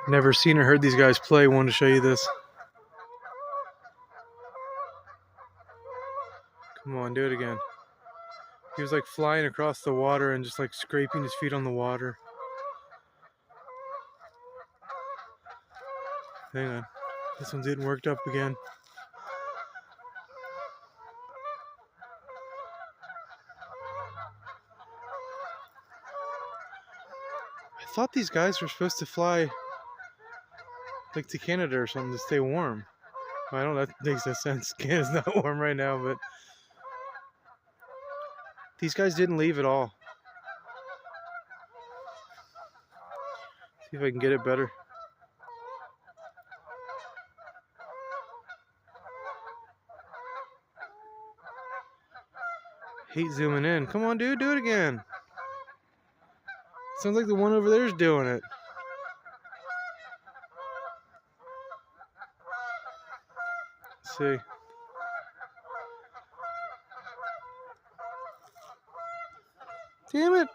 Never seen or heard these guys play. Wanted to show you this. Come on, do it again. He was like flying across the water and just like scraping his feet on the water. Hang on. This one's getting worked up again. I thought these guys were supposed to fly like to Canada or something to stay warm. I don't know, that makes no sense. Canada's not warm right now, but these guys didn't leave at all. See if I can get it better. Hate zooming in. Come on, dude, do it again. Sounds like the one over there is doing it. Let's see. Damn it.